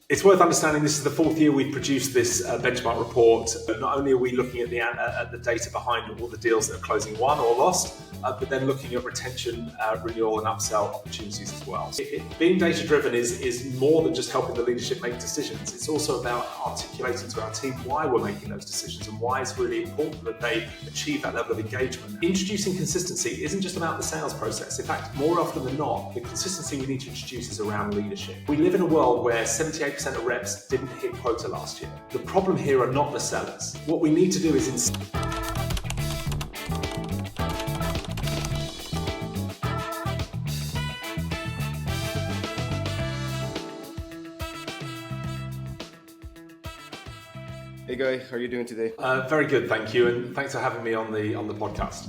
It's worth understanding this is the fourth year we've produced this benchmark report. Not only are we looking at the data behind all the deals that are closing won or lost, but then looking at retention, renewal and upsell opportunities as well. Being data-driven is more than just helping the leadership make decisions. It's also about articulating to our team why we're making those decisions and why it's really important that they achieve that level of engagement. Introducing consistency isn't just about the sales process. In fact, more often than not, the consistency we need to introduce is around leadership. We live in a world where 78% of reps didn't hit quota last year. The problem here are not the sellers. What we need to do is Hey Guy, how are you doing today? Very good, thank you, and thanks for having me on the podcast.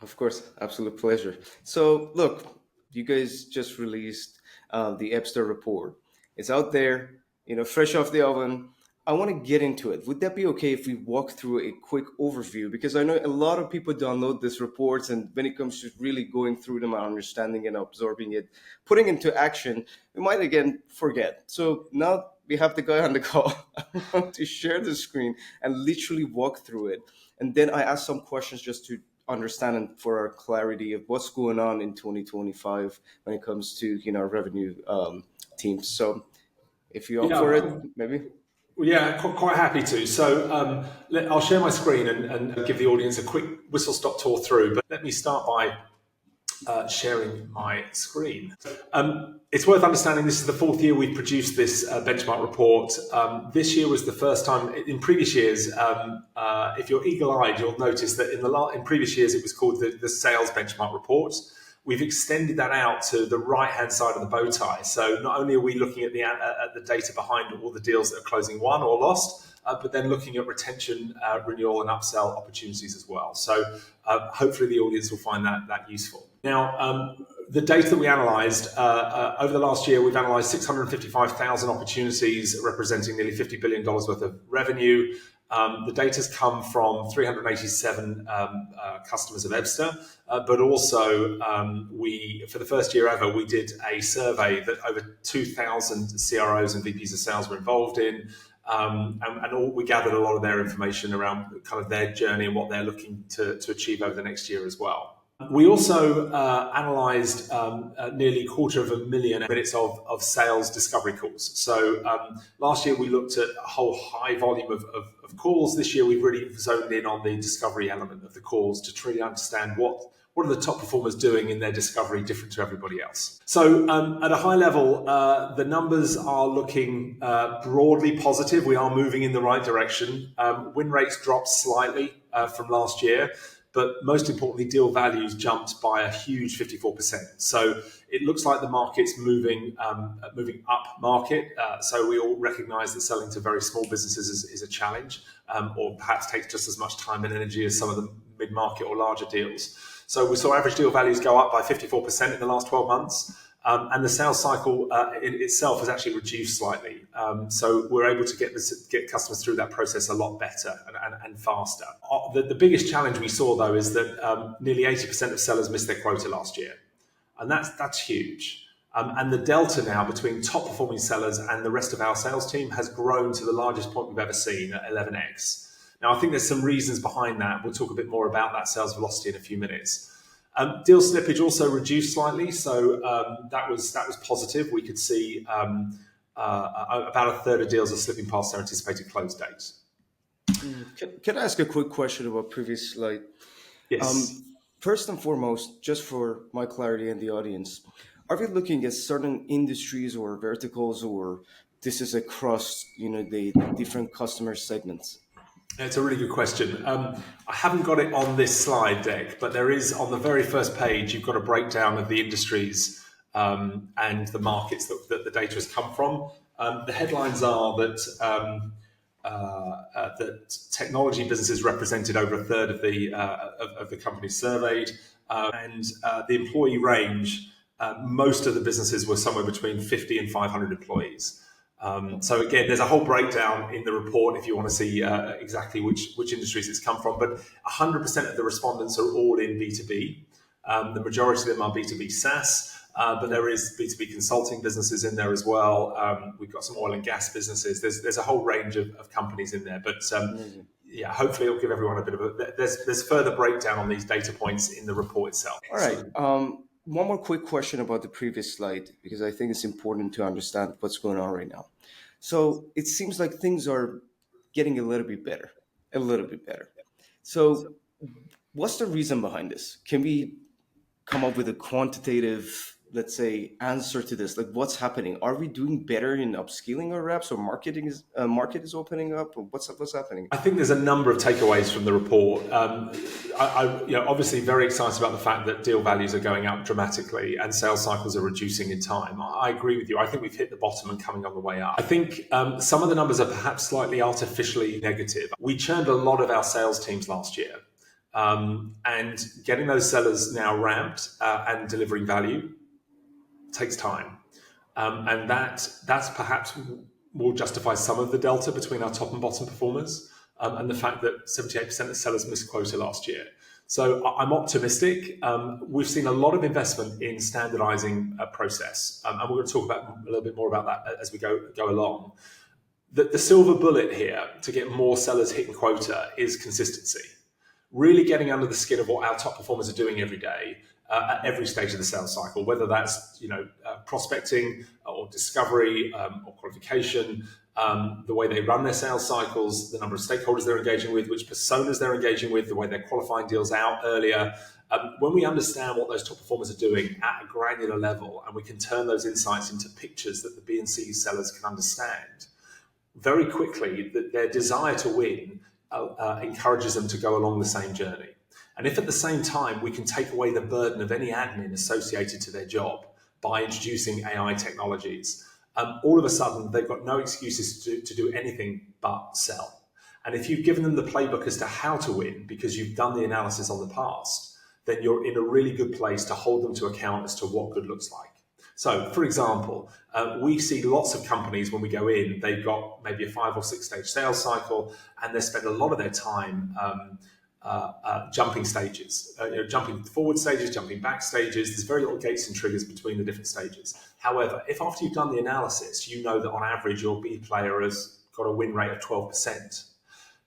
Of course, absolute pleasure. So look, you guys just released the Ebsta report. It's out there, fresh off the oven. I want to get into it. Would that be okay if we walk through a quick overview? Because I know a lot of people download these reports, and when it comes to really going through them and understanding and absorbing it, putting into action, we might again forget. So now we have the guy on the call. I want to share the screen and literally walk through it. And then I ask some questions just to understand and for our clarity of what's going on in 2025 when it comes to revenue teams. So if you're up for it, maybe. Yeah, quite happy to. So I'll share my screen and give the audience a quick whistle-stop tour through. But let me start by sharing my screen. It's worth understanding this is the fourth year we've produced this benchmark report. This year was the first time. In previous years, if you're eagle-eyed, you'll notice that in previous years it was called the sales benchmark report. We've extended that out to the right-hand side of the bow tie. So not only are we looking at the data behind all the deals that are closing won or lost, but then looking at retention, renewal and upsell opportunities as well. So hopefully the audience will find that useful. Now, the data that we analysed, over the last year, we've analysed 655,000 opportunities representing nearly $50 billion worth of revenue. The data's come from 387 customers of Ebsta, but also for the first year ever, we did a survey that over 2,000 CROs and VPs of sales were involved in. We gathered a lot of their information around kind of their journey and what they're looking to achieve over the next year as well. We also analysed nearly 250,000 minutes of sales discovery calls. So last year we looked at a whole high volume of calls. This year we've really zoned in on the discovery element of the calls to truly understand what are the top performers doing in their discovery different to everybody else. So at a high level, the numbers are looking broadly positive. We are moving in the right direction. Win rates dropped slightly from last year, but most importantly, deal values jumped by a huge 54%. So it looks like the market's moving up market. So we all recognise that selling to very small businesses is a challenge, or perhaps takes just as much time and energy as some of the mid-market or larger deals. So we saw average deal values go up by 54% in the last 12 months. And the sales cycle in itself has actually reduced slightly. So we're able to get customers through that process a lot better and faster. The biggest challenge we saw, though, is that nearly 80% of sellers missed their quota last year. And that's huge. And the delta now between top performing sellers and the rest of our sales team has grown to the largest point we've ever seen at 11x. Now, I think there's some reasons behind that. We'll talk a bit more about that sales velocity in a few minutes. Deal slippage also reduced slightly, so that was positive. We could see about a third of deals are slipping past their anticipated close dates. Can I ask a quick question about previous slide? Yes. First and foremost, just for my clarity and the audience, are we looking at certain industries or verticals, or this is across the different customer segments? It's a really good question. I haven't got it on this slide deck, but there is on the very first page, you've got a breakdown of the industries and the markets that the data has come from. The headlines are that that technology businesses represented over a third of the companies surveyed, and the employee range, most of the businesses were somewhere between 50 and 500 employees. So again, there's a whole breakdown in the report if you want to see exactly which industries it's come from. But 100% of the respondents are all in B2B. The majority of them are B2B SaaS. but there is B2B consulting businesses in there as well. We've got some oil and gas businesses. There's a whole range of companies in there, but yeah, hopefully it'll give everyone a bit of there's further breakdown on these data points in the report itself. All right. One more quick question about the previous slide, because I think it's important to understand what's going on right now. So it seems like things are getting a little bit better. So what's the reason behind this? Can we come up with a quantitative, let's say, answer to this? Like, what's happening? Are we doing better in upskilling our reps, or market is opening up, or what's happening? I think there's a number of takeaways from the report. Obviously very excited about the fact that deal values are going up dramatically and sales cycles are reducing in time. I agree with you. I think we've hit the bottom and coming on the way up. I think some of the numbers are perhaps slightly artificially negative. We churned a lot of our sales teams last year. And getting those sellers now ramped and delivering value takes time. And that's perhaps will justify some of the delta between our top and bottom performers and the fact that 78% of sellers missed quota last year. So I'm optimistic. We've seen a lot of investment in standardizing a process. And we're going to talk about a little bit more about that as we go along. The silver bullet here to get more sellers hitting quota is consistency. Really getting under the skin of what our top performers are doing every day at every stage of the sales cycle, whether that's prospecting or discovery or qualification, the way they run their sales cycles, the number of stakeholders they're engaging with, which personas they're engaging with, the way they're qualifying deals out earlier. When we understand what those top performers are doing at a granular level, and we can turn those insights into pictures that the B and C sellers can understand, very quickly that their desire to win encourages them to go along the same journey. And if at the same time we can take away the burden of any admin associated to their job by introducing AI technologies, all of a sudden they've got no excuses to do anything but sell. And if you've given them the playbook as to how to win because you've done the analysis on the past, then you're in a really good place to hold them to account as to what good looks like. So, for example, we see lots of companies when we go in, they've got maybe a 5 or 6 stage sales cycle, and they spend a lot of their time jumping stages, jumping forward stages, jumping back stages. There's very little gates and triggers between the different stages. However, if after you've done the analysis, you know that on average your B player has got a win rate of 12%,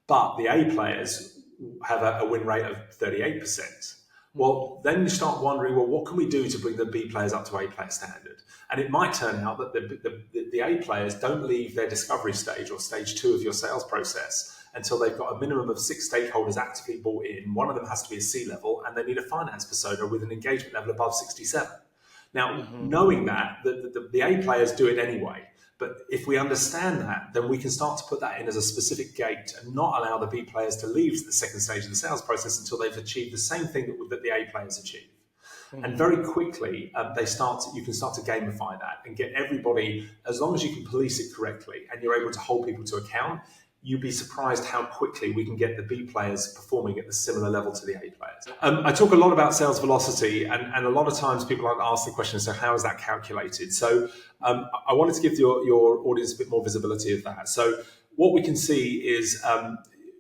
but the A players have a win rate of 38%. Well, then you start wondering, well, what can we do to bring the B players up to A player standard? And it might turn out that the A players don't leave their discovery stage or stage 2 of your sales process until they've got a minimum of 6 stakeholders actively bought in. One of them has to be a C level, and they need a finance persona with an engagement level above 67. Now, knowing that, the A players do it anyway. But if we understand that, then we can start to put that in as a specific gate and not allow the B players to leave the second stage of the sales process until they've achieved the same thing that the A players achieve. And very quickly, you can start to gamify that and get everybody, as long as you can police it correctly and you're able to hold people to account, you'd be surprised how quickly we can get the B players performing at the similar level to the A players. I talk a lot about sales velocity, and a lot of times people ask the question, so how is that calculated? So I wanted to give your audience a bit more visibility of that. So what we can see is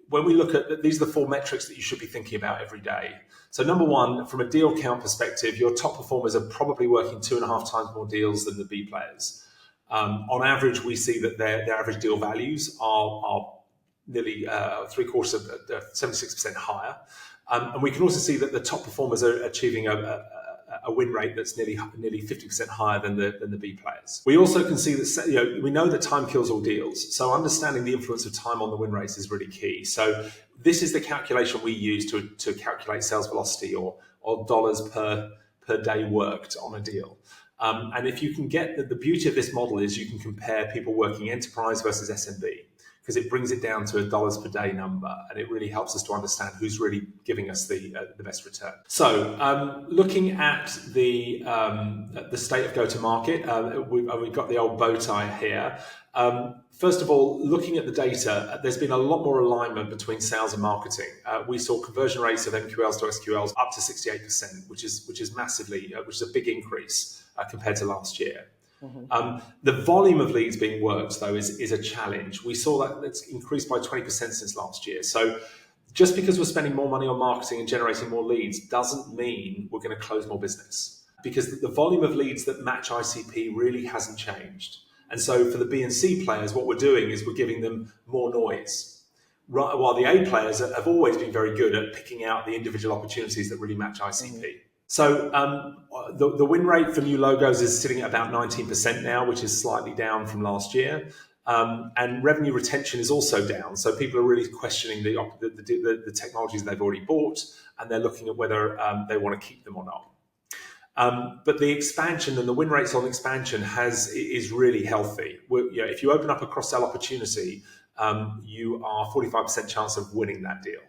when we look at, these are the 4 metrics that you should be thinking about every day. So number 1, from a deal count perspective, your top performers are probably working 2.5 times more deals than the B players. On average, we see that their average deal values are nearly 76% higher. And we can also see that the top performers are achieving a win rate that's nearly 50% higher than the B players. We also can see that we know that time kills all deals. So understanding the influence of time on the win rates is really key. So this is the calculation we use to calculate sales velocity or dollars per day worked on a deal. And if you can get the beauty of this model is you can compare people working enterprise versus SMB, because it brings it down to a dollars per day number, and it really helps us to understand who's really giving us the best return. So, looking at the state of go-to-market, we've got the old bow tie here. First of all, looking at the data, there's been a lot more alignment between sales and marketing. We saw conversion rates of MQLs to SQLs up to 68%, which is massively, which is a big increase compared to last year. The volume of leads being worked, though, is a challenge. We saw that it's increased by 20% since last year. So just because we're spending more money on marketing and generating more leads doesn't mean we're going to close more business. because the volume of leads that match ICP really hasn't changed. And so for the B and C players, what we're doing is we're giving them more noise. Right, while the A players have always been very good at picking out the individual opportunities that really match ICP. So the win rate for new logos is sitting at about 19% now, which is slightly down from last year. And revenue retention is also down. So people are really questioning the technologies they've already bought, and they're looking at whether they want to keep them or not. But the expansion and the win rates on expansion is really healthy. If you open up a cross-sell opportunity, you are 45% chance of winning that deal.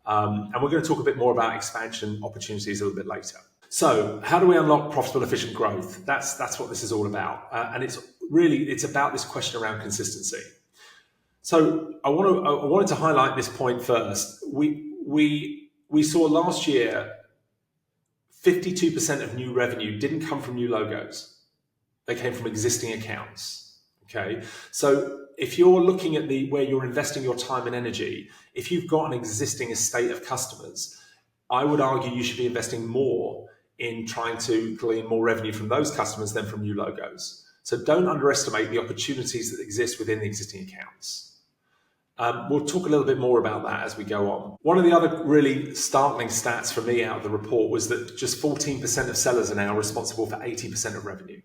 And we're going to talk a bit more about expansion opportunities a little bit later. So how do we unlock profitable, efficient growth? That's what this is all about. And it's about this question around consistency. So I wanted to highlight this point first. We saw last year 52% of new revenue didn't come from new logos. They came from existing accounts. Okay, so if you're looking at where you're investing your time and energy, if you've got an existing estate of customers, I would argue you should be investing more in trying to glean more revenue from those customers than from new logos. So don't underestimate the opportunities that exist within the existing accounts. We'll talk a little bit more about that as we go on. One of the other really startling stats for me out of the report was that just 14% of sellers are now responsible for 80% of revenue.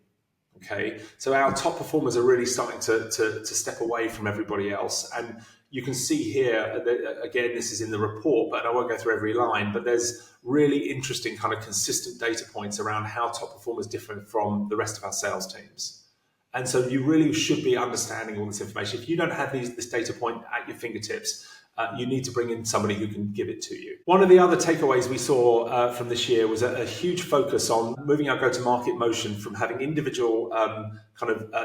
Okay, so our top performers are really starting to step away from everybody else. And you can see here, again, this is in the report, but I won't go through every line, but there's really interesting kind of consistent data points around how top performers differ from the rest of our sales teams. And so you really should be understanding all this information. If you don't have this data point at your fingertips, you need to bring in somebody who can give it to you. One of the other takeaways we saw from this year was a huge focus on moving our go-to-market motion from having individual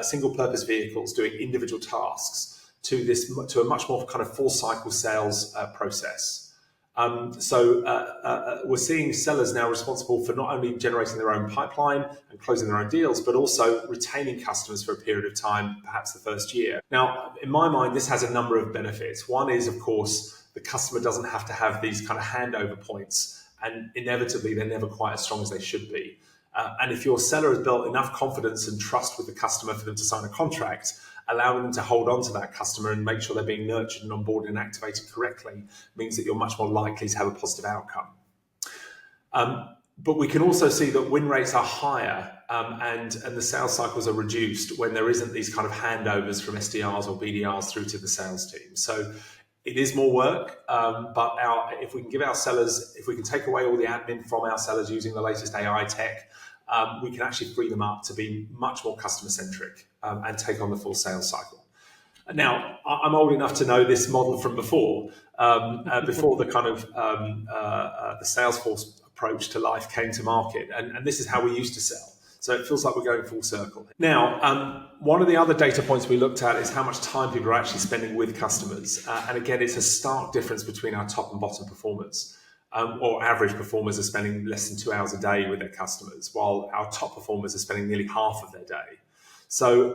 single-purpose vehicles doing individual tasks to a much more kind of full-cycle sales process. We're seeing sellers now responsible for not only generating their own pipeline and closing their own deals, but also retaining customers for a period of time, perhaps the first year. Now, in my mind, this has a number of benefits. One is, of course, the customer doesn't have to have these kind of handover points, and inevitably they're never quite as strong as they should be. And if your seller has built enough confidence and trust with the customer for them to sign a contract, allowing them to hold on to that customer and make sure they're being nurtured and onboarded and activated correctly means that you're much more likely to have a positive outcome. But we can also see that win rates are higher and the sales cycles are reduced when there isn't these kind of handovers from SDRs or BDRs through to the sales team. So it is more work, but if we can give our sellers, if we can take away all the admin from our sellers using the latest AI tech, we can actually free them up to be much more customer-centric and take on the full sales cycle. Now, I'm old enough to know this model from before the kind of the Salesforce approach to life came to market, and this is how we used to sell. So it feels like we're going full circle. Now, one of the other data points we looked at is how much time people are actually spending with customers. And again, it's a stark difference between our top and bottom performers. Or average performers are spending less than 2 hours a day with their customers, while our top performers are spending nearly half of their day. So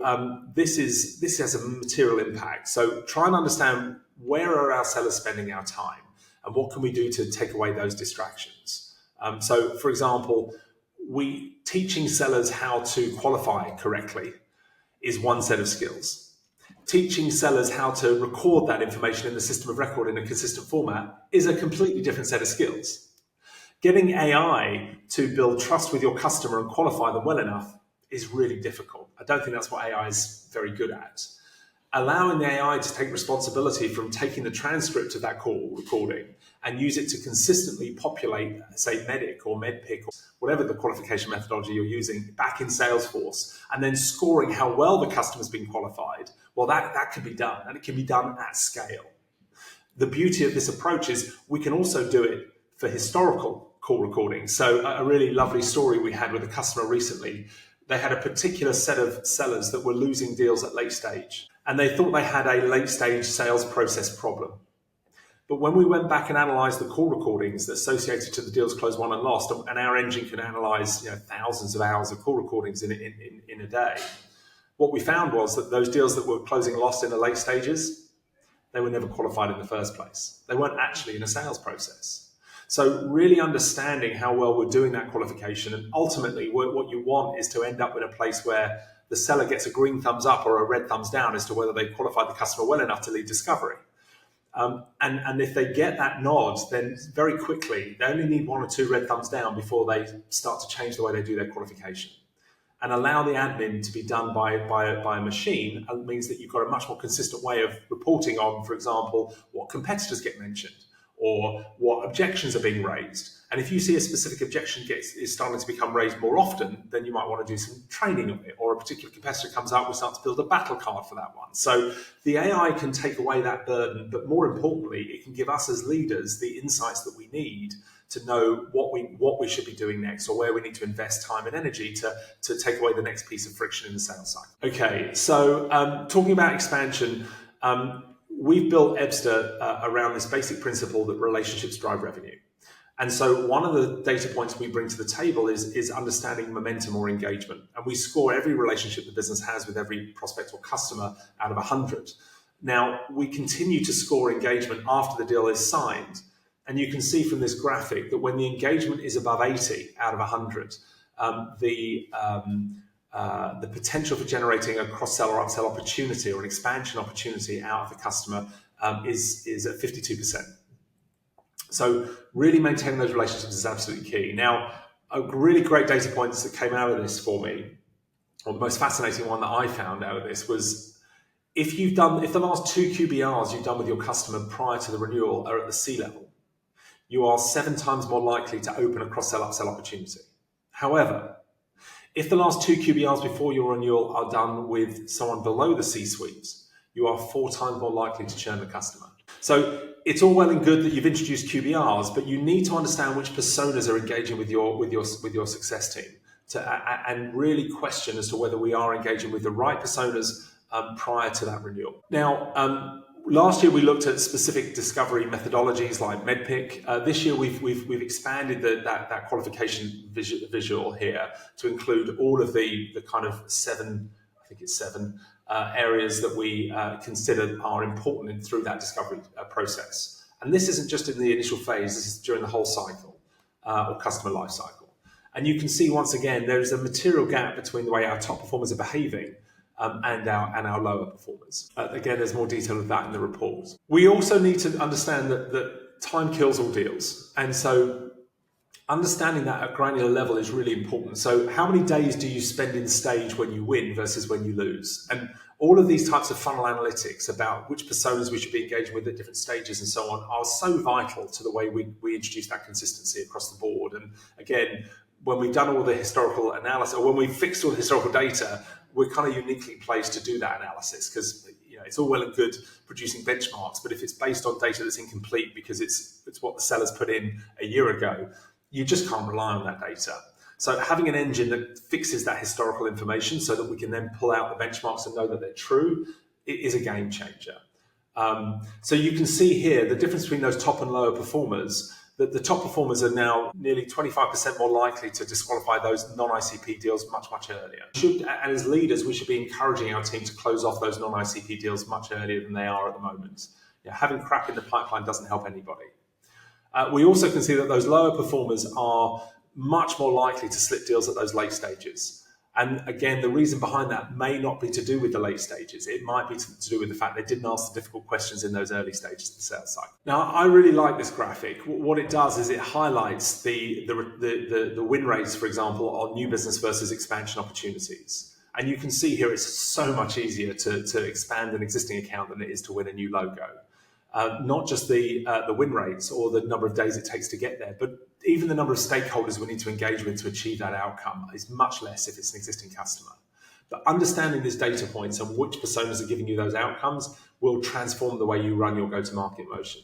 this has a material impact. So try and understand, where are our sellers spending our time, and what can we do to take away those distractions? So, for example, teaching sellers how to qualify correctly is one set of skills. Teaching sellers how to record that information in the system of record in a consistent format is a completely different set of skills. Getting AI to build trust with your customer and qualify them well enough is really difficult. I don't think that's what AI is very good at. Allowing the AI to take responsibility from taking the transcript of that call recording and use it to consistently populate, say, MEDDIC or MEDPIC or whatever the qualification methodology you're using back in Salesforce, and then scoring how well the customer's been qualified, well, that can be done, and it can be done at scale. The beauty of this approach is we can also do it for historical call recordings. So a really lovely story we had with a customer recently. They had a particular set of sellers that were losing deals at late stage, and they thought they had a late stage sales process problem. But when we went back and analysed the call recordings associated to the deals closed, won and lost, and our engine can analyse thousands of hours of call recordings in a day, what we found was that those deals that were closing lost in the late stages, they were never qualified in the first place. They weren't actually in a sales process. So really understanding how well we're doing that qualification, and ultimately what you want is to end up in a place where the seller gets a green thumbs up or a red thumbs down as to whether they qualified the customer well enough to lead discovery. And if they get that nod, then very quickly, they only need 1 or 2 red thumbs down before they start to change the way they do their qualification. And allow the admin to be done by a machine means that you've got a much more consistent way of reporting on, for example, what competitors get mentioned or what objections are being raised. And if you see a specific objection is starting to become raised more often, then you might want to do some training of it, or a particular competitor comes up, we start to build a battle card for that one. So the AI can take away that burden, but more importantly, it can give us as leaders the insights that we need to know what we should be doing next, or where we need to invest time and energy to take away the next piece of friction in the sales cycle. Okay, so talking about expansion, we've built Ebsta around this basic principle that relationships drive revenue. And so one of the data points we bring to the table is understanding momentum or engagement. And we score every relationship the business has with every prospect or customer out of 100. Now, we continue to score engagement after the deal is signed. And you can see from this graphic that when the engagement is above 80 out of 100, the potential for generating a cross-sell or upsell opportunity or an expansion opportunity out of the customer is at 52%. So really maintaining those relationships is absolutely key. Now, a really great data points that came out of this for me, or the most fascinating one that I found out of this was if the last 2 QBRs you've done with your customer prior to the renewal are at the C level, you are 7 times more likely to open a cross-sell upsell opportunity. However, if the last 2 QBRs before your renewal are done with someone below the C-suite, you are 4 times more likely to churn the customer. So it's all well and good that you've introduced QBRs, but you need to understand which personas are engaging with your success team and really question as to whether we are engaging with the right personas prior to that renewal. Now, last year we looked at specific discovery methodologies like MEDDPICC. This year we've expanded that qualification visual here to include all of the kind of 7 areas that we consider are important through that discovery process. And this isn't just in the initial phase, this is during the whole cycle or customer life cycle. And you can see once again, there is a material gap between the way our top performers are behaving and our lower performers. Again, there's more detail of that in the report. We also need to understand that time kills all deals. And so understanding that at granular level is really important. So how many days do you spend in stage when you win versus when you lose? And all of these types of funnel analytics about which personas we should be engaging with at different stages and so on are so vital to the way we introduce that consistency across the board. And again, when we've done all the historical analysis, or when we've fixed all the historical data, we're kind of uniquely placed to do that analysis because it's all well and good producing benchmarks, but if it's based on data that's incomplete because it's what the sellers put in a year ago, you just can't rely on that data. So having an engine that fixes that historical information so that we can then pull out the benchmarks and know that they're true is a game changer. So you can see here the difference between those top and lower performers, that the top performers are now nearly 25% more likely to disqualify those non-ICP deals much, much earlier. And as leaders, we should be encouraging our team to close off those non-ICP deals much earlier than they are at the moment. Having crap in the pipeline doesn't help anybody. We also can see that those lower performers are much more likely to slip deals at those late stages. And again, the reason behind that may not be to do with the late stages. It might be to do with the fact they didn't ask the difficult questions in those early stages of the sales cycle. Now, I really like this graphic. What it does is it highlights the win rates, for example, on new business versus expansion opportunities. And you can see here it's so much easier to expand an existing account than it is to win a new logo. Not just the win rates or the number of days it takes to get there, but even the number of stakeholders we need to engage with to achieve that outcome is much less if it's an existing customer. But understanding these data points and which personas are giving you those outcomes will transform the way you run your go-to-market motion.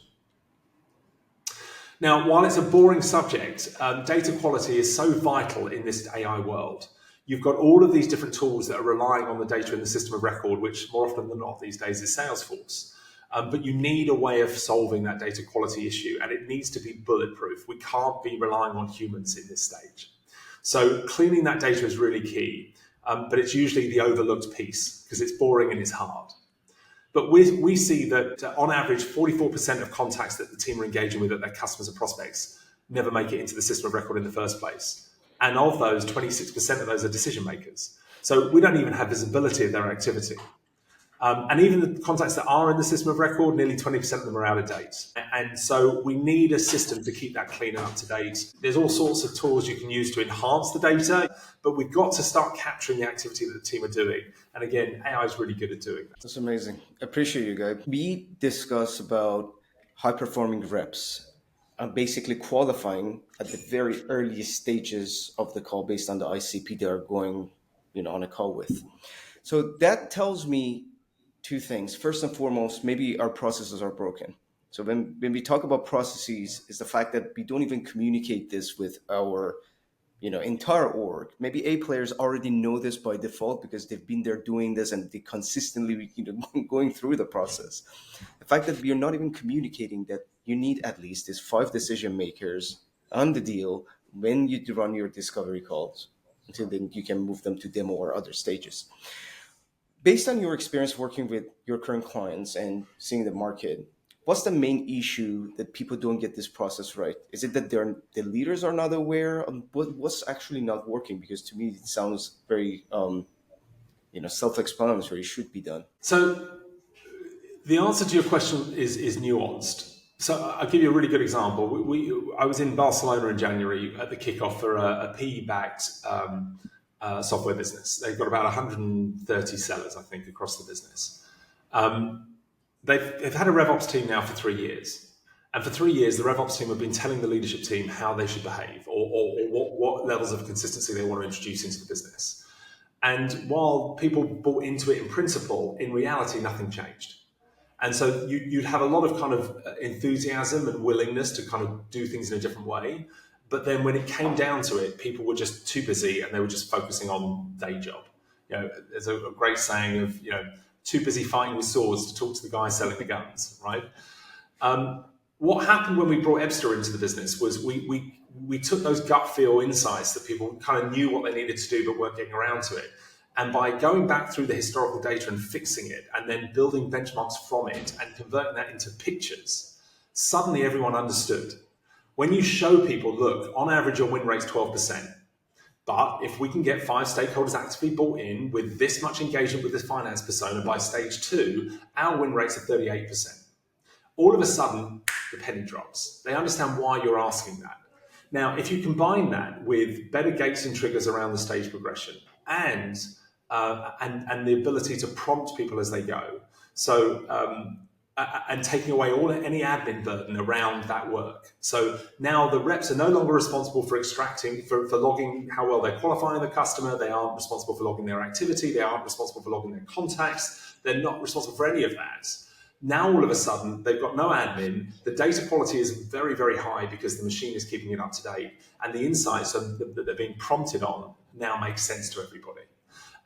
Now, while it's a boring subject, data quality is so vital in this AI world. You've got all of these different tools that are relying on the data in the system of record, which more often than not these days is Salesforce. But you need a way of solving that data quality issue, and it needs to be bulletproof. We can't be relying on humans in this stage. So cleaning that data is really key, but it's usually the overlooked piece because it's boring and it's hard. But we see that on average, 44% of contacts that the team are engaging with at their customers and prospects never make it into the system of record in the first place. And of those, 26% of those are decision makers. So we don't even have visibility of their activity. And even the contacts that are in the system of record, nearly 20% of them are out of date. And so we need a system to keep that clean and up to date. There's all sorts of tools you can use to enhance the data, but we've got to start capturing the activity that the team are doing. And again, AI is really good at doing that. That's amazing. Appreciate you, guys. We discuss about high-performing reps and basically qualifying at the very earliest stages of the call based on the ICP they are going, on a call with. So that tells me two things. First and foremost, maybe our processes are broken. So when we talk about processes, is the fact that we don't even communicate this with our entire org. Maybe A players already know this by default because they've been there doing this and they consistently going through the process. The fact that we are not even communicating that you need at least these 5 decision makers on the deal when you run your discovery calls until then you can move them to demo or other stages. Based on your experience working with your current clients and seeing the market, what's the main issue that people don't get this process right? Is it that the leaders are not aware of what's actually not working? Because to me, it sounds very, self-explanatory. It should be done. So the answer to your question is nuanced. So I'll give you a really good example. I was in Barcelona in January at the kickoff for a PE-backed software business. They've got about 130 sellers, I think, across the business. They've had a RevOps team now for 3 years. And for 3 years, the RevOps team have been telling the leadership team how they should behave or what levels of consistency they want to introduce into the business. And while people bought into it in principle, in reality, nothing changed. And so you'd have a lot of kind of enthusiasm and willingness to kind of do things in a different way. But then when it came down to it, people were just too busy and they were just focusing on day job. There's a great saying of, too busy fighting with swords to talk to the guy selling the guns, right? What happened when we brought Ebsta into the business was we took those gut feel insights that people kind of knew what they needed to do but weren't getting around to it. And by going back through the historical data and fixing it and then building benchmarks from it and converting that into pictures, suddenly everyone understood. When you show people, look, on average your win rate's 12%. But if we can get 5 stakeholders actively bought in with this much engagement with this finance persona by stage 2, our win rates are 38%. All of a sudden, the penny drops. They understand why you're asking that. Now, if you combine that with better gates and triggers around the stage progression and the ability to prompt people as they go, and taking away any admin burden around that work. So now the reps are no longer responsible for logging how well they're qualifying the customer. They aren't responsible for logging their activity. They aren't responsible for logging their contacts. They're not responsible for any of that. Now, all of a sudden, they've got no admin. The data quality is very, very high because the machine is keeping it up to date. And the insights that they're being prompted on now make sense to everybody.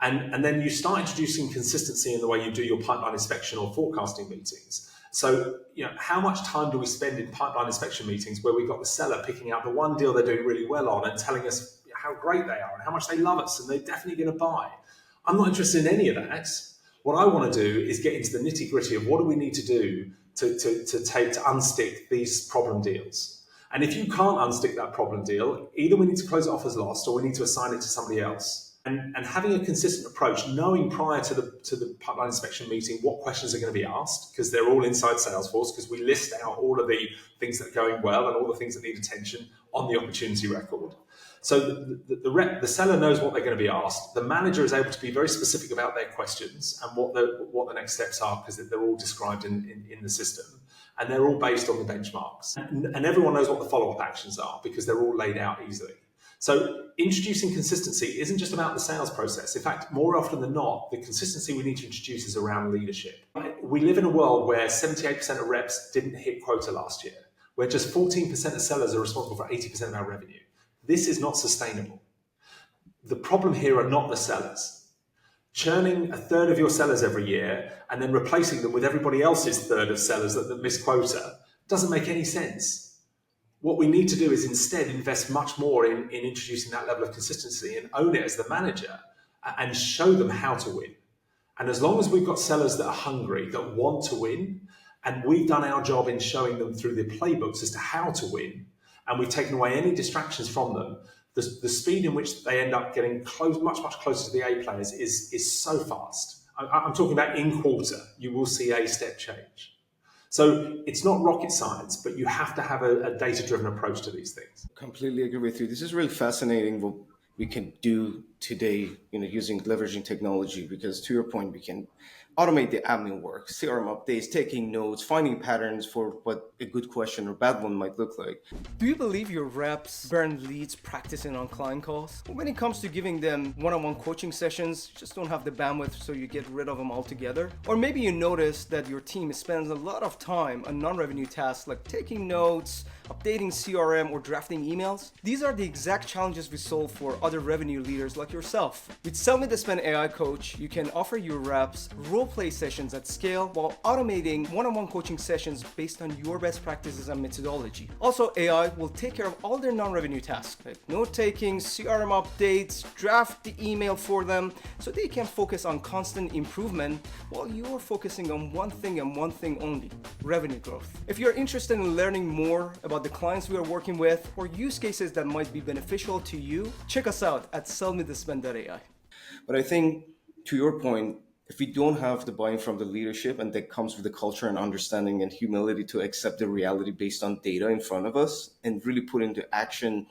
And then you start introducing consistency in the way you do your pipeline inspection or forecasting meetings. So, how much time do we spend in pipeline inspection meetings where we've got the seller picking out the one deal they're doing really well on and telling us how great they are and how much they love us and they're definitely going to buy? I'm not interested in any of that. What I want to do is get into the nitty gritty of what do we need to do to unstick these problem deals. And if you can't unstick that problem deal, either we need to close it off as lost or we need to assign it to somebody else. And having a consistent approach, knowing prior to the pipeline inspection meeting what questions are going to be asked, because they're all inside Salesforce, because we list out all of the things that are going well and all the things that need attention on the opportunity record. So the seller knows what they're going to be asked. The manager is able to be very specific about their questions and what the next steps are, because they're all described in the system. And they're all based on the benchmarks. And everyone knows what the follow-up actions are because they're all laid out easily. So introducing consistency isn't just about the sales process. In fact, more often than not, the consistency we need to introduce is around leadership. We live in a world where 78% of reps didn't hit quota last year, where just 14% of sellers are responsible for 80% of our revenue. This is not sustainable. The problem here are not the sellers. Churning a third of your sellers every year and then replacing them with everybody else's third of sellers that miss quota doesn't make any sense. What we need to do is instead invest much more in introducing that level of consistency and own it as the manager and show them how to win. And as long as we've got sellers that are hungry, that want to win, and we've done our job in showing them through the playbooks as to how to win, and we've taken away any distractions from them, the speed in which they end up getting close, much closer to the A players is so fast. I'm talking about in quarter, you will see a step change. So it's not rocket science, but you have to have a data-driven approach to these things. Completely agree with you. This is really fascinating what we can do today, using leveraging technology, because to your point, we can automate the admin work, CRM updates, taking notes, finding patterns for what a good question or bad one might look like. Do you believe your reps burn leads practicing on client calls? When it comes to giving them one-on-one coaching sessions, you just don't have the bandwidth, so you get rid of them altogether? Or maybe you notice that your team spends a lot of time on non-revenue tasks like taking notes, updating CRM, or drafting emails. These are the exact challenges we solve for other revenue leaders like yourself. With Sell Me the Spend AI Coach, you can offer your reps role-play sessions at scale while automating one-on-one coaching sessions based on your best practices and methodology. Also, AI will take care of all their non-revenue tasks, like note-taking, CRM updates, draft the email for them, so they can focus on constant improvement while you're focusing on one thing and one thing only: revenue growth. If you're interested in learning more about the clients we are working with or use cases that might be beneficial to you, check us out at sellmethespend.ai. But I think, to your point, if we don't have the buy-in from the leadership, and that comes with the culture and understanding and humility to accept the reality based on data in front of us and really put into action,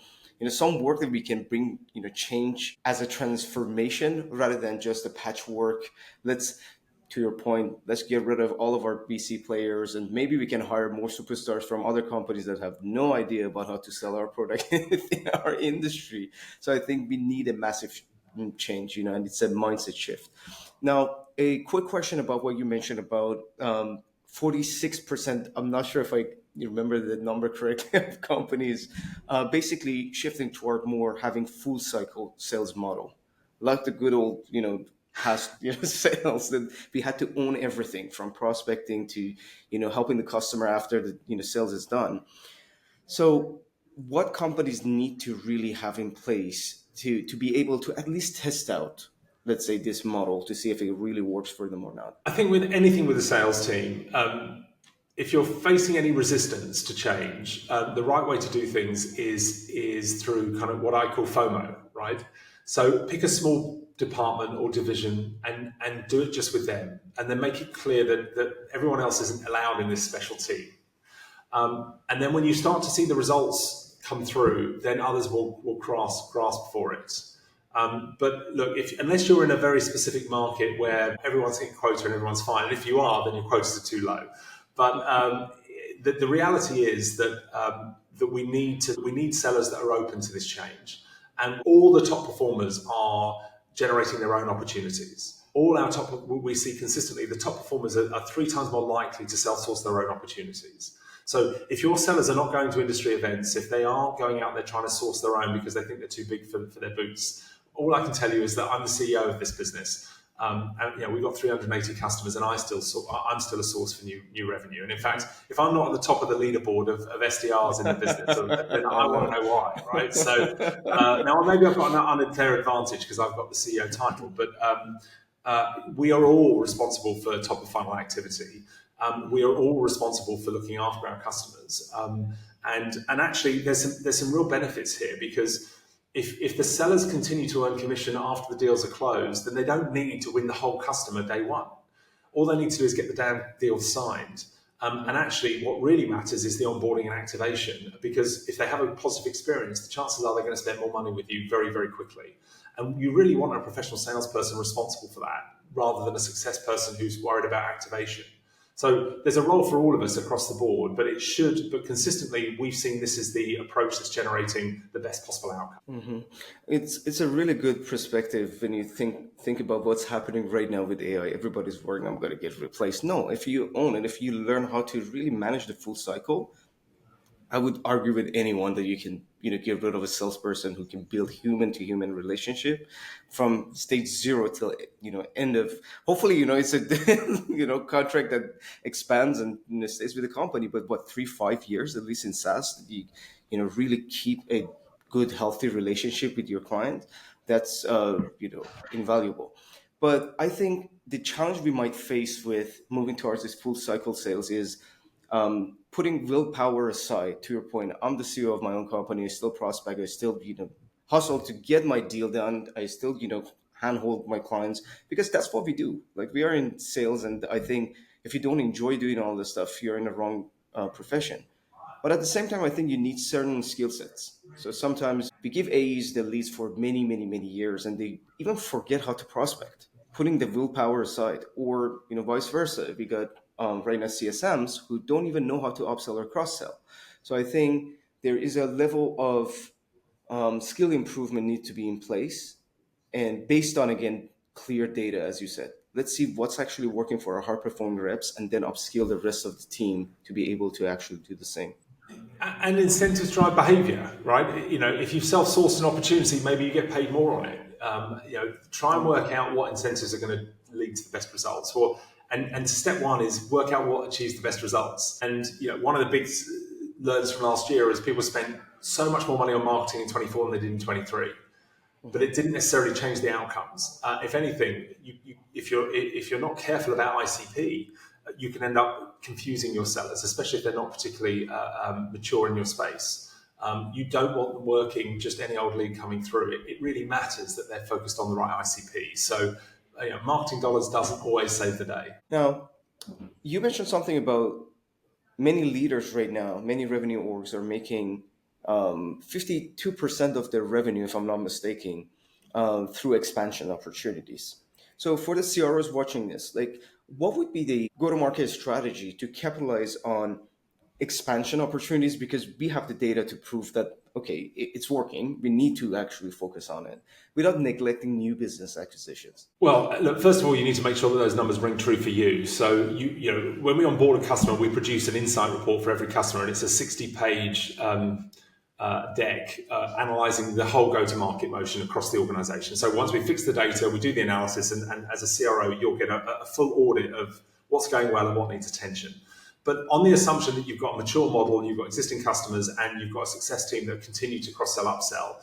some work that we can bring, change as a transformation rather than just a patchwork. To your point, let's get rid of all of our BC players, and maybe we can hire more superstars from other companies that have no idea about how to sell our product in our industry. So I think we need a massive change, and it's a mindset shift. Now, a quick question about what you mentioned about 46%. I'm not sure if you remember the number correctly of companies basically shifting toward more having full cycle sales model, like the good old, past sales, that we had to own everything from prospecting to helping the customer after the sales is done. So what companies need to really have in place to be able to at least test out, let's say, this model to see if it really works for them or not? I think with anything with a sales team, if you're facing any resistance to change, the right way to do things is through kind of what I call FOMO, right? So pick a small department or division and do it just with them, and then make it clear that everyone else isn't allowed in this special team. And then when you start to see the results come through, then others will grasp for it. But look, unless you're in a very specific market where everyone's hitting quota and everyone's fine, and if you are, then your quotas are too low. But the reality is that we need sellers that are open to this change, and all the top performers are generating their own opportunities. We see consistently the top performers are 3 times more likely to self-source their own opportunities. So if your sellers are not going to industry events, if they aren't going out there trying to source their own because they think they're too big for their boots, all I can tell you is that I'm the CEO of this business. And we've got 380 customers, and I'm still a source for new revenue. And in fact, if I'm not at the top of the leaderboard of SDRs in the business, then I want to know why, right? So now maybe I've got an unfair advantage because I've got the CEO title, but we are all responsible for top of funnel activity. We are all responsible for looking after our customers, and actually there's some real benefits here, because if the sellers continue to earn commission after the deals are closed, then they don't need to win the whole customer day one. All they need to do is get the damn deal signed. And actually, what really matters is the onboarding and activation, because if they have a positive experience, the chances are they're going to spend more money with you very, very quickly. And you really want a professional salesperson responsible for that, rather than a success person who's worried about activation. So there's a role for all of us across the board, but consistently we've seen this is the approach that's generating the best possible outcome. Mm-hmm. It's a really good perspective when you think about what's happening right now with AI. Everybody's worrying, I'm going to get replaced. No, if you own it, if you learn how to really manage the full cycle, I would argue with anyone that you can, get rid of a salesperson who can build human to human relationship from stage 0 till, end of, hopefully, it's a, contract that expands and stays with the company, but 3-5 years, at least in SaaS, you really keep a good, healthy relationship with your client. That's, invaluable. But I think the challenge we might face with moving towards this full cycle sales is Putting willpower aside, to your point, I'm the CEO of my own company. I still prospect. I still, hustle to get my deal done. I still, handhold my clients because that's what we do. Like we are in sales, and I think if you don't enjoy doing all this stuff, you're in the wrong profession. But at the same time, I think you need certain skill sets. So sometimes we give AEs the leads for many, many, many years, and they even forget how to prospect, putting the willpower aside, or vice versa. We got right now CSMs who don't even know how to upsell or cross sell. So I think there is a level of skill improvement need to be in place, and based on again clear data, as you said. Let's see what's actually working for our high performing reps, and then upskill the rest of the team to be able to actually do the same. And incentives drive behavior, right? If you've self-sourced an opportunity, maybe you get paid more on it. Try and work out what incentives are going to lead to the best results. And step one is work out what achieves the best results. And one of the big learns from last year is people spent so much more money on marketing in 24 than they did in 23. But it didn't necessarily change the outcomes. If anything, if you're not careful about ICP, you can end up confusing your sellers, especially if they're not particularly mature in your space. You don't want them working just any old lead coming through. It really matters that they're focused on the right ICP. So, marketing dollars doesn't always save the day. Now, you mentioned something about many leaders right now, many revenue orgs are making 52% of their revenue, if I'm not mistaken, through expansion opportunities. So for the CROs watching this, like what would be the go-to-market strategy to capitalize on expansion opportunities? Because we have the data to prove that, okay, it's working. We need to actually focus on it without neglecting new business acquisitions. Well, look, first of all, you need to make sure that those numbers ring true for you. So, when we onboard a customer, we produce an insight report for every customer, and it's a 60-page deck analyzing the whole go-to-market motion across the organization. So once we fix the data, we do the analysis, and as a CRO, you'll get a full audit of what's going well and what needs attention. But on the assumption that you've got a mature model, you've got existing customers, and you've got a success team that continue to cross-sell, upsell,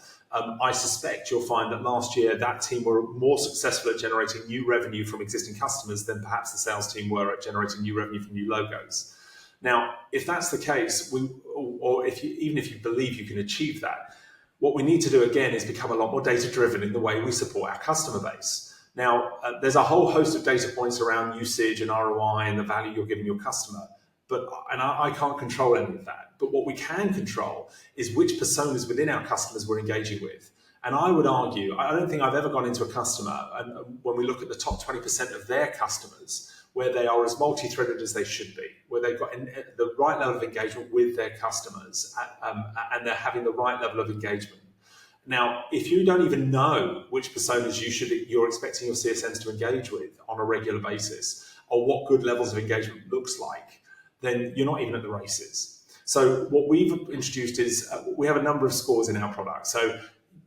I suspect you'll find that last year that team were more successful at generating new revenue from existing customers than perhaps the sales team were at generating new revenue from new logos. Now, if that's the case, even if you believe you can achieve that, what we need to do again is become a lot more data-driven in the way we support our customer base. Now, there's a whole host of data points around usage and ROI and the value you're giving your customer, and I can't control any of that. But what we can control is which personas within our customers we're engaging with. And I would argue, I don't think I've ever gone into a customer, and when we look at the top 20% of their customers, where they are as multi-threaded as they should be, where they've got the right level of engagement with their customers, and they're having the right level of engagement. Now, if you don't even know which personas you're expecting your CSMs to engage with on a regular basis, or what good levels of engagement looks like, then you're not even at the races. So what we've introduced is we have a number of scores in our product. So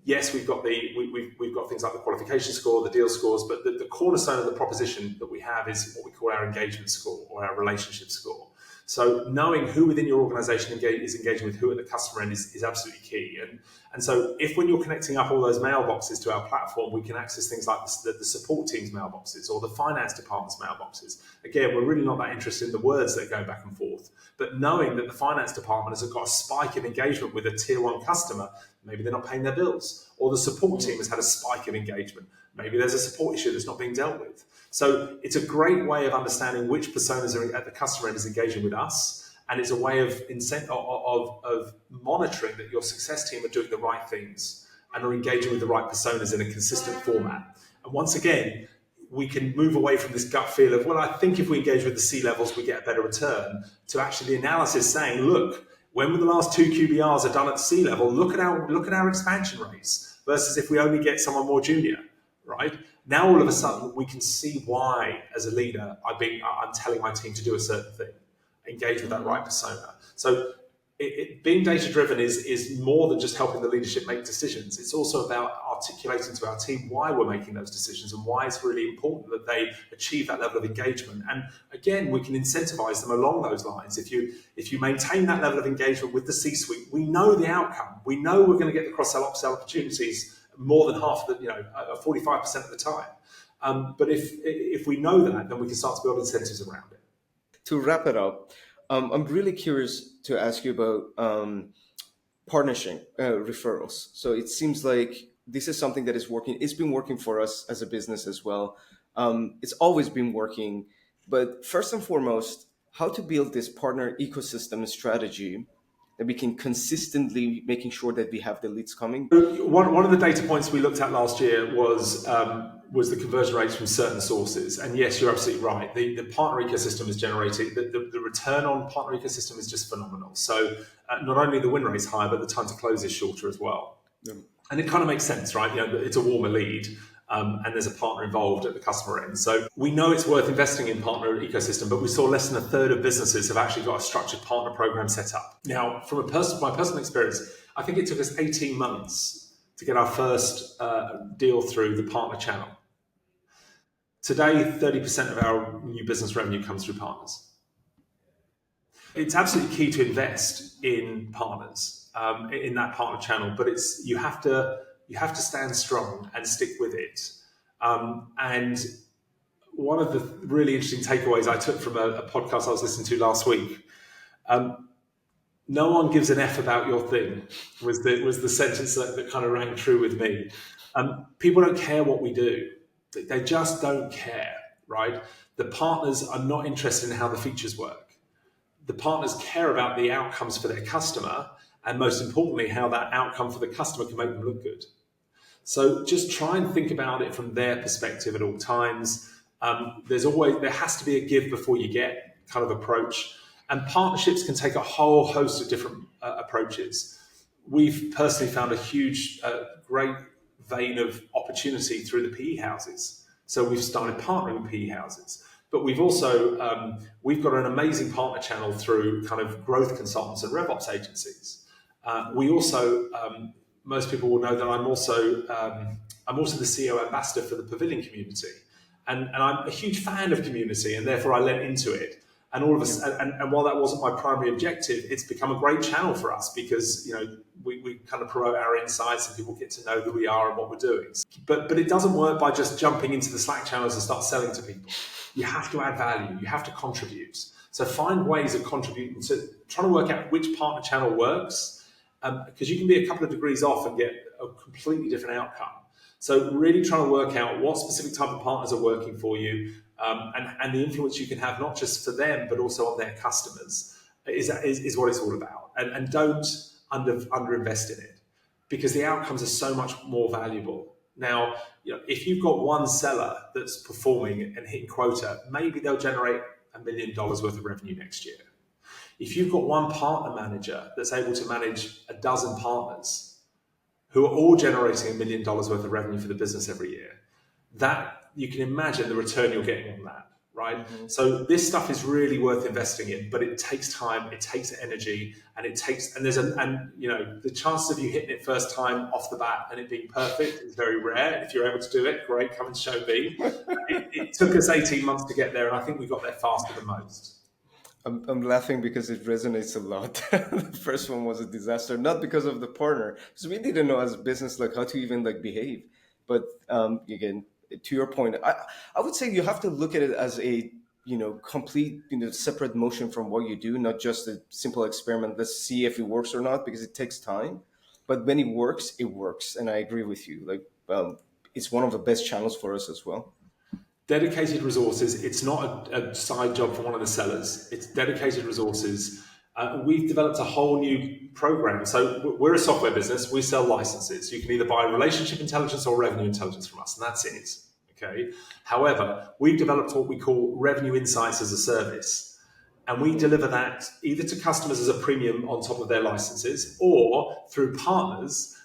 yes, we've got things like the qualification score, the deal scores, but the cornerstone of the proposition that we have is what we call our engagement score or our relationship score. So knowing who within your organization is engaging with who at the customer end is absolutely key. And so if when you're connecting up all those mailboxes to our platform, we can access things like the support team's mailboxes or the finance department's mailboxes. Again, we're really not that interested in the words that go back and forth. But knowing that the finance department has got a spike of engagement with a tier one customer, maybe they're not paying their bills, or the support team has had a spike of engagement. Maybe there's a support issue that's not being dealt with. So it's a great way of understanding which personas are at the customer end is engaging with us, and it's a way of monitoring that your success team are doing the right things and are engaging with the right personas in a consistent format. And once again, we can move away from this gut feel of, well, I think if we engage with the C-levels, we get a better return, to actually the analysis saying, look, when the last 2 QBRs are done at the C-level, look at our expansion rates versus if we only get someone more junior, right? Now, all of a sudden, we can see why, as a leader, I'm telling my team to do a certain thing, engage with that right persona. So being data-driven is more than just helping the leadership make decisions. It's also about articulating to our team why we're making those decisions and why it's really important that they achieve that level of engagement. And again, we can incentivize them along those lines. If you maintain that level of engagement with the C-suite, we know the outcome. We know we're going to get the cross-sell, upsell opportunities more than half of 45% of the time. But if we know that, then we can start to build incentives around it. To wrap it up, I'm really curious to ask you about partnership referrals. So it seems like this is something that is working. It's been working for us as a business as well. It's always been working. But first and foremost, how to build this partner ecosystem strategy that we can consistently making sure that we have the leads coming. One of the data points we looked at last year was the conversion rates from certain sources. And yes, you're absolutely right. The partner ecosystem is generating, the return on partner ecosystem is just phenomenal. So not only the win rate is higher, but the time to close is shorter as well. Yeah. And it kind of makes sense, right? You know, it's a warmer lead. And there's a partner involved at the customer end. So we know it's worth investing in partner ecosystem, but we saw less than a third of businesses have actually got a structured partner program set up. Now, from my personal experience, I think it took us 18 months to get our first deal through the partner channel. Today, 30% of our new business revenue comes through partners. It's absolutely key to invest in partners, in that partner channel, but you have to stand strong and stick with it. And one of the really interesting takeaways I took from a podcast I was listening to last week, no one gives an F about your thing, was the sentence that kind of rang true with me. People don't care what we do. They just don't care, right? The partners are not interested in how the features work. The partners care about the outcomes for their customer, and most importantly, how that outcome for the customer can make them look good. So just try and think about it from their perspective at all times. There has to be a give before you get kind of approach. And partnerships can take a whole host of different approaches. We've personally found a huge, great vein of opportunity through the PE houses. So we've started partnering with PE houses. But we've also, we've got an amazing partner channel through kind of growth consultants and RevOps agencies. We also, most people will know that I'm also the CEO ambassador for the Pavilion community. And I'm a huge fan of community, and therefore I lent into it. And all of us, and while that wasn't my primary objective, it's become a great channel for us because, you know, we kind of promote our insights and people get to know who we are and what we're doing. But it doesn't work by just jumping into the Slack channels and start selling to people. You have to add value. You have to contribute. So find ways of contributing to trying to work out which partner channel works, because you can be a couple of degrees off and get a completely different outcome. So really trying to work out what specific type of partners are working for you, and the influence you can have, not just for them, but also on their customers, is what it's all about. And don't underinvest in it, because the outcomes are so much more valuable. Now, you know, if you've got one seller that's performing and hitting quota, maybe they'll generate $1 million worth of revenue next year. If you've got one partner manager that's able to manage a dozen partners who are all generating $1 million worth of revenue for the business every year, that you can imagine the return you're getting on that, right? Mm-hmm. So this stuff is really worth investing in, but it takes time, it takes energy, and you know, the chances of you hitting it first time off the bat and it being perfect is very rare. If you're able to do it, great, come and show me. It took us 18 months to get there, and I think we got there faster than most. I'm laughing because it resonates a lot. The first one was a disaster, not because of the partner, because we didn't know as a business like how to even like behave. But again, to your point, I would say you have to look at it as a complete separate motion from what you do, not just a simple experiment. Let's see if it works or not, because it takes time. But when it works, and I agree with you. Like it's one of the best channels for us as well. Dedicated resources. It's not a side job for one of the sellers. It's dedicated resources. We've developed a whole new program. So we're a software business. We sell licenses. You can either buy relationship intelligence or revenue intelligence from us, and that's it. Okay. However, we've developed what we call revenue insights as a service, and we deliver that either to customers as a premium on top of their licenses, or through partners.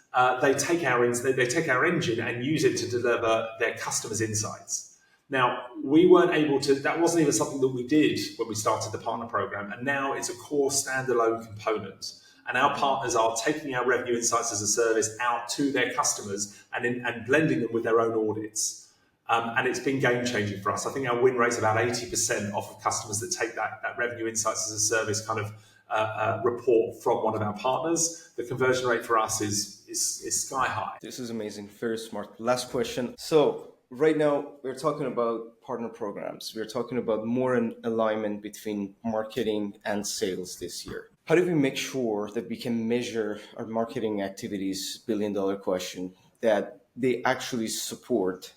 They take our engine and use it to deliver their customers' insights. Now, we weren't able to, that wasn't even something that we did when we started the partner program, and now it's a core standalone component. And our partners are taking our revenue insights as a service out to their customers and blending them with their own audits. And it's been game-changing for us. I think our win rate's about 80% off of customers that take that revenue insights as a service kind of report from one of our partners. The conversion rate for us is sky high. This is amazing. Very smart. Last question. So right now we're talking about partner programs. We're talking about more an alignment between marketing and sales this year. How do we make sure that we can measure our marketing activities, billion dollar question, that they actually support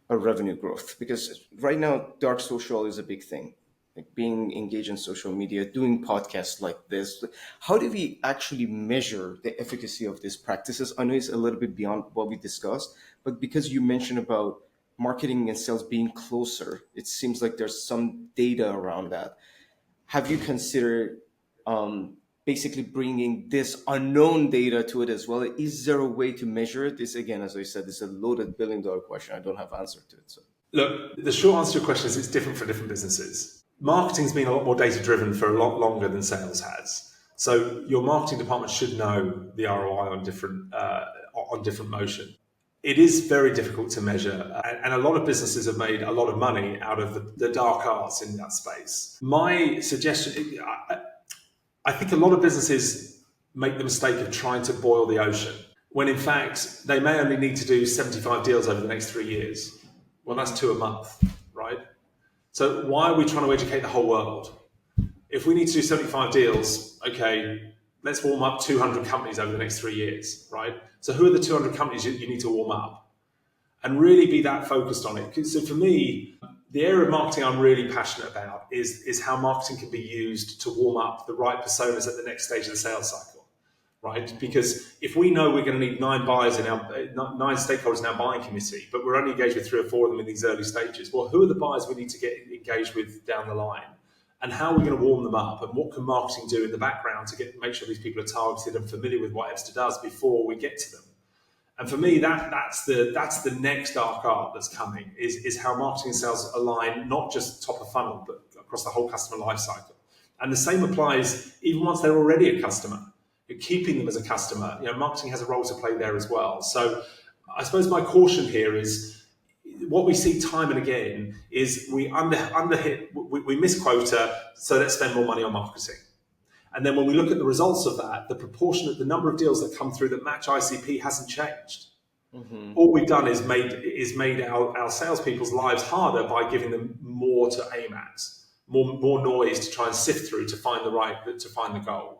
our revenue growth? Because right now, dark social is a big thing. Like being engaged in social media, doing podcasts like this. How do we actually measure the efficacy of these practices? I know it's a little bit beyond what we discussed, but because you mentioned about marketing and sales being closer, it seems like there's some data around that. Have you considered basically bringing this unknown data to it as well? Is there a way to measure it? This, again, as I said, is a loaded billion dollar question. I don't have answer to it. So Look, the short answer to your question is it's different for different businesses. Marketing's been a lot more data driven for a lot longer than sales has. So your marketing department should know the ROI on different motion. It is very difficult to measure, and a lot of businesses have made a lot of money out of the dark arts in that space. My suggestion, I think a lot of businesses make the mistake of trying to boil the ocean, when in fact they may only need to do 75 deals over the next 3 years. Well, that's 2 a month, right? So why are we trying to educate the whole world? If we need to do 75 deals, okay, let's warm up 200 companies over the next 3 years, right? So who are the 200 companies you need to warm up? And really be that focused on it. So for me, the area of marketing I'm really passionate about is how marketing can be used to warm up the right personas at the next stage of the sales cycle, right? Because if we know we're going to need 9 buyers in our 9 stakeholders in our buying committee, but we're only engaged with 3 or 4 of them in these early stages, well, who are the buyers we need to get engaged with down the line? And how are we going to warm them up? And what can marketing do in the background to make sure these people are targeted and familiar with what Ebsta does before we get to them? And for me, that's the next dark art that's coming, is how marketing and sales align, not just top of funnel, but across the whole customer life cycle. And the same applies even once they're already a customer. You're keeping them as a customer. Marketing has a role to play there as well. So I suppose my caution here is what we see time and again is we underhit, we miss quota, so let's spend more money on marketing. And then when we look at the results of that, the number of deals that come through that match ICP hasn't changed. Mm-hmm. All we've done is made our salespeople's lives harder by giving them more to aim at, more noise to try and sift through to find the gold.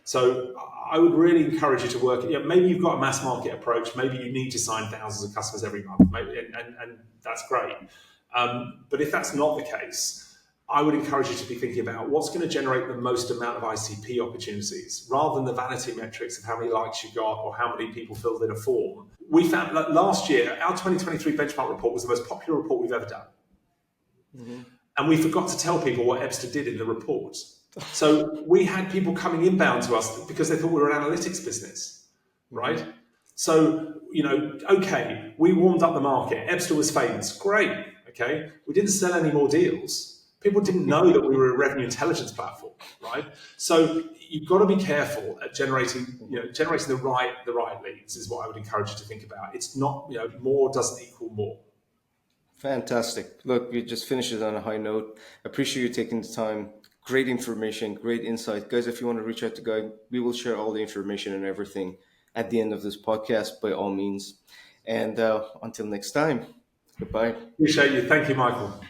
So I would really encourage you to work. Maybe you've got a mass market approach. Maybe you need to sign thousands of customers every month, and that's great. But if that's not the case, I would encourage you to be thinking about what's going to generate the most amount of ICP opportunities, rather than the vanity metrics of how many likes you got or how many people filled in a form. We found that last year, our 2023 benchmark report was the most popular report we've ever done. Mm-hmm. And we forgot to tell people what Ebsta did in the report. So we had people coming inbound to us because they thought we were an analytics business, right? Mm-hmm. So, okay, we warmed up the market. Ebsta was famous. Great, okay? We didn't sell any more deals. People didn't know that we were a revenue intelligence platform, right? So you've got to be careful at generating the right leads is what I would encourage you to think about. It's not, more doesn't equal more. Fantastic. Look, we just finished it on a high note. Appreciate you taking the time. Great information, great insight. Guys, if you want to reach out to Guy, we will share all the information and everything at the end of this podcast by all means. And until next time, goodbye. Appreciate you. Thank you, Michael.